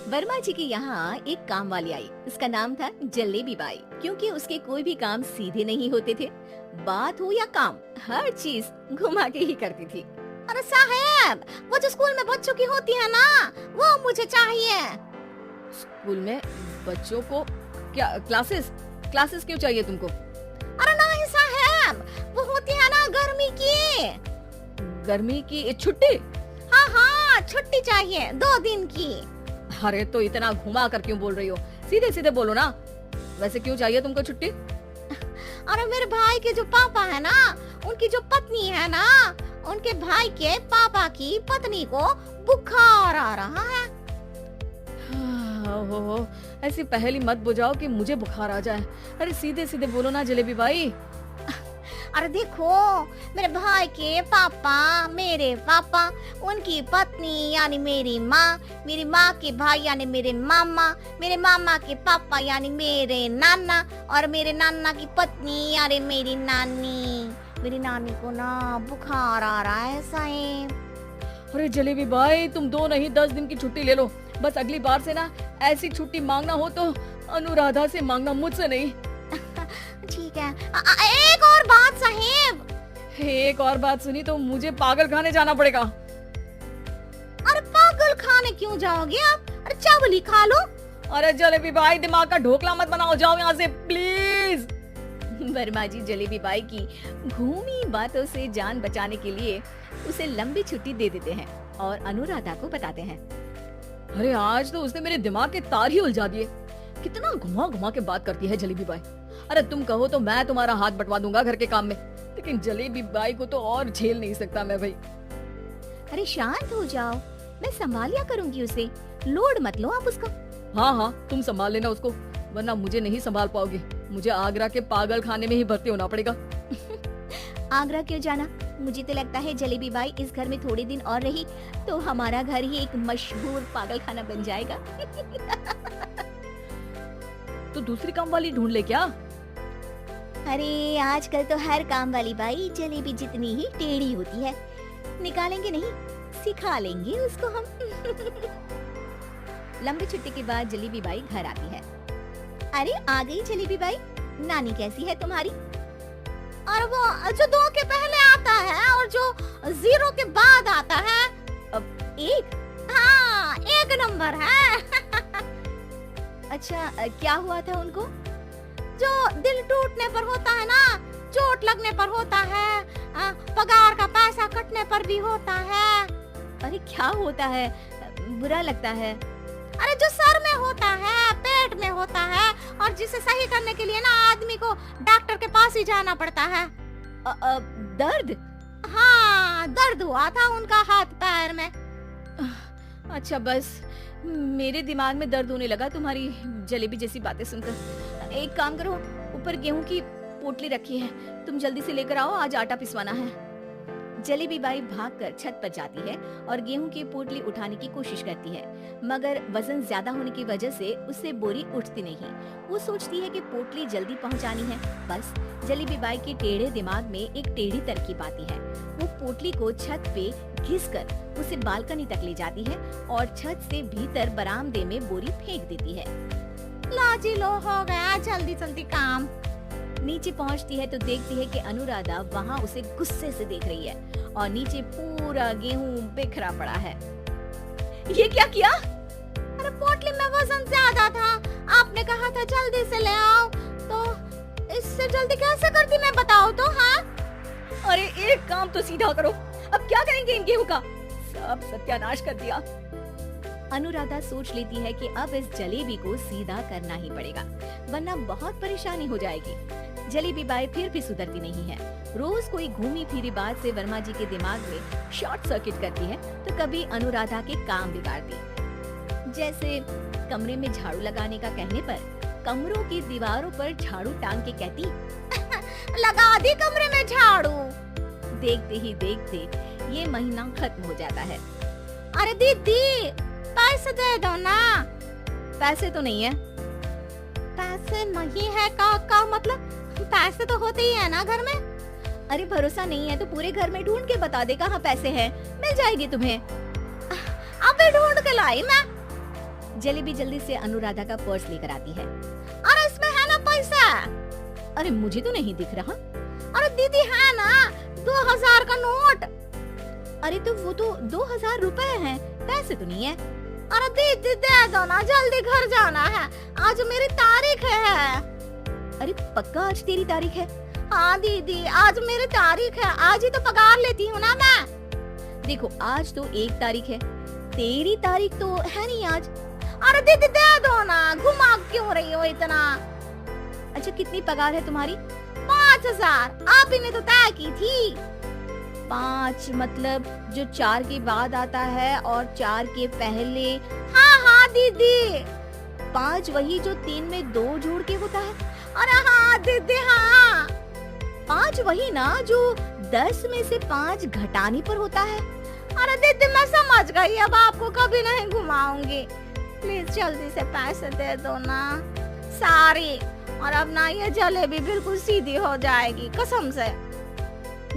वर्मा जी के यहाँ एक काम वाली आई। उसका नाम था जलेबी बाई। क्योंकि उसके कोई भी काम सीधे नहीं होते थे, बात हो या काम, हर चीज घुमा के ही करती थी। अरे साहब, वो जो स्कूल में बच्चों की होती है ना, वो मुझे चाहिए। स्कूल में बच्चों को क्या क्लासेस क्लासेस क्यों चाहिए तुमको? अरे नहीं साहब, वो होती है ना गर्मी की। गर्मी की छुट्टी? हाँ हाँ, छुट्टी चाहिए 2 दिन की। अरे तो इतना घुमा कर क्यों बोल रही हो? सीधे सीधे बोलो ना। वैसे क्यों चाहिए तुमको छुट्टी? अरे मेरे भाई के जो पापा है ना, उनकी जो पत्नी है ना, उनके भाई के पापा की पत्नी को बुखार आ रहा है। ओहो, ऐसी पहेली मत बुझाओ कि मुझे बुखार आ जाए। अरे सीधे सीधे बोलो ना जलेबी बाई। अरे देखो, मेरे भाई के पापा, मेरे पापा, उनकी पत्नी यानी मेरी माँ के भाई यानी मेरे मामा के पापा यानी मेरे नाना, और मेरे नाना की पत्नी यानी मेरी नानी। मेरी नानी को ना बुखार आ रहा है साहब। अरे जलेबी बाई, तुम 2 नहीं 10 दिन की छुट्टी ले लो। बस अगली बार से ना ऐसी छुट्टी मांगना हो तो अनुराधा से मांगना, मुझसे नहीं। ठीक है। एक और बात साहब। एक और बात सुनी तो मुझे पागल खाने जाना पड़ेगा। अरे पागल खाने क्यों जाओगे आप? अरे चावल ही खा लो। अरे जलेबी बाई, दिमाग का ढोकला मत बनाओ, जाओ यहाँ से प्लीज। वर्मा जी जलेबी बाई की घूमी बातों से जान बचाने के लिए उसे लंबी छुट्टी दे देते हैं और अनुराधा को बताते हैं। अरे आज तो उसने मेरे दिमाग के तार ही उलझा दिए। कितना घुमा घुमा के बात करती है जलेबी बाई। अरे तुम कहो तो मैं तुम्हारा हाथ बंटवा दूंगा घर के काम में, लेकिन जलेबी बाई को तो और झेल नहीं सकता मैं भाई। अरे शांत हो जाओ, मैं संभालिया करूंगी उसे, लोड मत लो आप उसका। हाँ हाँ, तुम संभाल लेना उसको, वरना मुझे नहीं संभाल पाओगे। मुझे आगरा के पागल खाने में ही भर्ती होना पड़ेगा। आगरा क्यों जाना? मुझे तो लगता है जलेबी बाई इस घर में थोड़े दिन और रही तो हमारा घर ही एक मशहूर पागल खाना बन जाएगा। तो दूसरी काम वाली ढूंढ ले क्या? अरे आजकल तो हर काम वाली बाई जलेबी जितनी ही टेढ़ी होती है। निकालेंगे नहीं, सिखा लेंगे उसको हम। लंबी छुट्टी के बाद जलेबी बाई घर आती है। अरे आ गई जलेबी बाई, नानी कैसी है तुम्हारी? और वो जो 2 के पहले आता है और जो 0 के बाद आता है, अब 1? हाँ 1 नंबर है। अच्छा, क्या हुआ था उनको? जो दिल टूटने पर होता है ना, चोट लगने पर होता है, पगार का पैसा कटने पर भी होता है। अरे क्या होता है? बुरा लगता है? अरे जो सर में होता है, पेट में होता है, और जिसे सही करने के लिए ना आदमी को डॉक्टर के पास ही जाना पड़ता है। दर्द? हाँ, दर्द हुआ था उनका हाथ पैर में। अच्छा बस, मेरे दिमाग में दर्द होने लगा तुम्हारी जलेबी जैसी बातें सुनकर। एक काम करो, ऊपर गेहूं की पोटली रखी है, तुम जल्दी से लेकर आओ, आज आटा पिसवाना है। जलेबी बाई भागकर छत पर जाती है और गेहूं की पोटली उठाने की कोशिश करती है, मगर वजन ज्यादा होने की वजह से उससे बोरी उठती नहीं। वो सोचती है कि पोटली जल्दी पहुंचानी है। बस जलेबी बाई के टेढ़े दिमाग में एक टेढ़ी तरकीब आती है। वो पोटली को छत पे घिसकर उसे बालकनी तक ले जाती है और छत से भीतर बरामदे में बोरी फेंक देती है। लाजी लो, हो गया जल्दी जल्दी काम। नीचे पहुंचती है तो देखती है कि अनुराधा वहाँ उसे गुस्से से देख रही है और नीचे पूरा गेहूं बिखरा पड़ा है। ये क्या किया? अरे पोटली में वजन ज्यादा था, आपने कहा था जल्दी से ले आओ, तो इससे जल्दी कैसे करती मैं बताओ तो। हाँ अरे एक काम तो सीधा करो, अब क्या करेंगे इन गेहूं का? सब सत्यानाश कर दिया। अनुराधा सोच लेती है कि अब इस जलेबी को सीधा करना ही पड़ेगा, वरना बहुत परेशानी हो जाएगी। जलेबी बाई फिर भी सुधरती नहीं है। रोज कोई घूमी फिरी बात से वर्मा जी के दिमाग में शॉर्ट सर्किट करती है तो कभी अनुराधा के काम बिगाड़ती। जैसे कमरे में झाड़ू लगाने का कहने पर कमरों की दीवारों पर झाड़ू टांग के कहती, लगा दी कमरे में झाड़ू। देखते ही देखते ये महीना खत्म हो जाता है। अरे दीदी, पैसे दे दो ना। पैसे तो नहीं है। पैसे नहीं है का मतलब? पैसे तो होते ही है ना घर में। अरे भरोसा नहीं है तो पूरे घर में ढूंढ के बता दे कहाँ पैसे हैं, मिल जाएगी तुम्हें। अबे ढूंढ के लाई मैं। जलेबी जल्दी से अनुराधा का पर्स लेकर आती है। अरे इसमें है ना पैसा? अरे मुझे तो नहीं दिख रहा। अरे दीदी है ना 2000 का नोट। अरे तो वो तो 2000 रुपए हैं, पैसे तो नहीं है। अरे दीदी दे दो ना, जल्दी घर जाना है, आज मेरी तारीख है। अरे पक्का आज तेरी तारीख है? हाँ दीदी आज मेरी तारीख है, आज ही तो पगार लेती हूँ ना मैं। देखो आज तो 1 तारीख है, तेरी तारीख तो है नहीं आज। अरे दीदी दे दो ना, घुमा क्यों रही हो इतना? अच्छा कितनी पगार है तुम्हारी? 5000, आप ही ने तो तय की थी। 5 मतलब जो 4 के बाद आता है और 4 के पहले। हाँ हाँ दीदी। 5 वही जो 3 में 2 जोड़ के होता है। अरे हाँ दीदी हाँ। 5 वही ना जो 10 में से 5 घटाने पर होता है। अरे दीदी मैं समझ गई, अब आपको कभी नहीं घुमाऊंगी, प्लीज जल्दी से पैसे दे दो ना सारी, और अब ना ये जलेबी बिल्कुल सीधी हो जाएगी कसम से।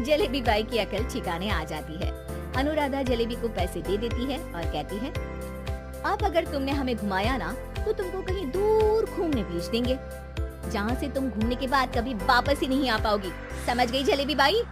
जलेबी बाई की अकल ठिकाने आ जाती है। अनुराधा जलेबी को पैसे दे देती है और कहती है, अब अगर तुमने हमें घुमाया ना तो तुमको कहीं दूर घूमने भेज देंगे, जहाँ से तुम घूमने के बाद कभी वापस ही नहीं आ पाओगी। समझ गई जलेबी बाई?